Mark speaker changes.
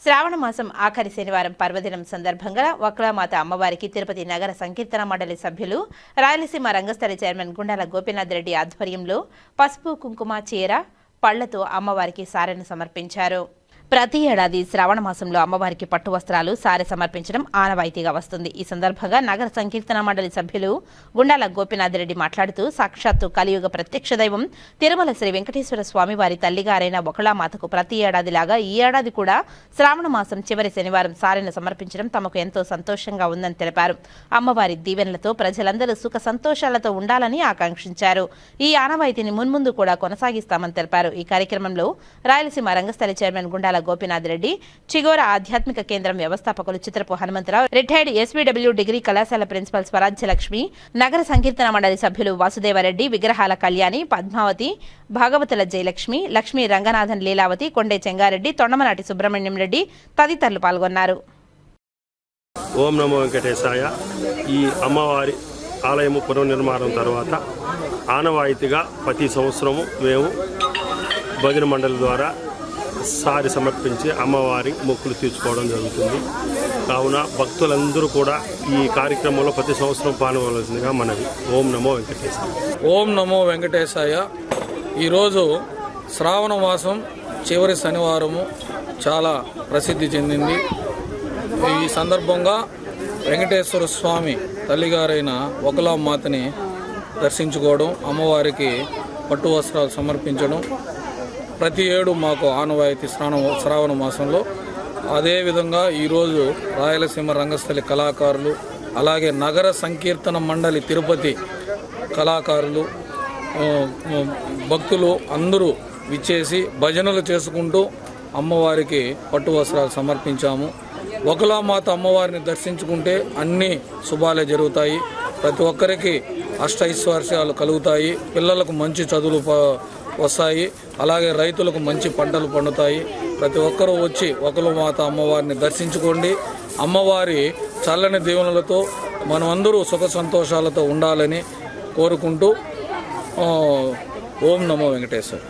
Speaker 1: శ్రావణ మాసం ఆఖరి శనివారం పర్వదినం సందర్భంగా వక్లామాత అమ్మవారికి తిరుపతి నగర సంకీర్తన మండలి సభ్యులు రాయలసీమ రంగస్థలి చైర్మన్ గుండాల గోపీనాథ్ రెడ్డి ఆధ్వర్యంలో పసుపు కుంకుమ చీర పళ్లతో అమ్మవారికి సారెను సమర్పించారు. ప్రతి ఏడాది శ్రావణ మాసంలో అమ్మవారికి పట్టు వస్త్రాలు సారె సమర్పించడం ఆనవాయితీగా వస్తుంది. ఈ సందర్భంగా నగర సంకీర్తన మండలి సభ్యులు గుండాల గోపీనాథ్ రెడ్డి మాట్లాడుతూ సాక్షాత్తు కలియుగ ప్రత్యక్ష దైవం తిరుమల శ్రీ వెంకటేశ్వర స్వామివారి తల్లిగారైన వకుళామాతకు ప్రతి ఏడాదిలాగా ఈ ఏడాది కూడా శ్రావణ మాసం చివరి శనివారం సారెను సమర్పించడం తమకు ఎంతో సంతోషంగా ఉందని తెలిపారు. అమ్మవారి దీవెనలతో ప్రజలందరూ సుఖ సంతోషాలతో ఉండాలని ఆకాంక్షించారు. ఈ ఆనవాయితీని మున్ముందు కూడా కొనసాగిస్తామని తెలిపారు. ఈ కార్యక్రమంలో రాయలసీమ రంగస్థలి చైర్మన్ గుండాల గోపీనాథ్ రెడ్డి, చిగోర ఆధ్యాత్మిక కేంద్రం వ్యవస్థాపకులు చిత్రపు హనుమంతరావు, రిటైర్డ్ ఎస్వీడబ్ల్యూ డిగ్రీ కళాశాల ప్రిన్సిపల్ స్వరాజ్యలక్ష్మి, నగర సంకీర్తన మండలి సభ్యులు వాసుదేవరెడ్డి, విగ్రహాల కళ్యాణి, పద్మావతి, భాగవతుల జయలక్ష్మి, లక్ష్మీ రంగనాథన్ లీలావతి, కొండే చెంగారెడ్డి, తొండమనాటి సుబ్రహ్మణ్యం రెడ్డి తదితరులు పాల్గొన్నారు.
Speaker 2: ఓం నమో వెంకటేశాయ. ఈ అమ్మవారి ఆలయము పునర్నిర్మాణం తర్వాత ఆనవాయితీగా ప్రతి సంవత్సరము మేము భజన మండలి ద్వారా సారి సమర్పించి అమ్మవారి మొక్కులు తీర్చుకోవడం జరుగుతుంది. కావున భక్తులందరూ కూడా ఈ కార్యక్రమంలో ప్రతి సంవత్సరం పాల్గొనవలసిందిగా మనవి. ఓం నమో వెంకటేశాయ.
Speaker 3: ఓం నమో వెంకటేశాయ. ఈరోజు శ్రావణ మాసం చివరి శనివారము చాలా ప్రసిద్ధి చెందింది. ఈ సందర్భంగా వెంకటేశ్వర స్వామి తల్లిగారైన వకుళామాతని దర్శించుకోవడం, అమ్మవారికి పట్టు వస్త్రాలు సమర్పించడం ప్రతి ఏడు మాకు ఆనవాయితీ శ్రావణ మాసంలో. అదేవిధంగా ఈరోజు రాయలసీమ రంగస్థలి కళాకారులు, అలాగే నగర సంకీర్తన మండలి తిరుపతి కళాకారులు, భక్తులు అందరూ విచ్చేసి భజనలు చేసుకుంటూ అమ్మవారికి పట్టు వస్త్రాలు సమర్పించాము. వకుళామాత అమ్మవారిని దర్శించుకుంటే అన్ని శుభాలే జరుగుతాయి. ప్రతి ఒక్కరికి అష్టైశ్వర్యాలు కలుగుతాయి. పిల్లలకు మంచి చదువులు వస్తాయి. అలాగే రైతులకు మంచి పంటలు పండుతాయి. ప్రతి ఒక్కరూ వచ్చి వకుళామాత అమ్మవారిని దర్శించుకోండి. అమ్మవారి చల్లని దీవెనలతో మనమందరూ సుఖ సంతోషాలతో ఉండాలని కోరుకుంటూ ఓం నమో వెంకటేశ్వర.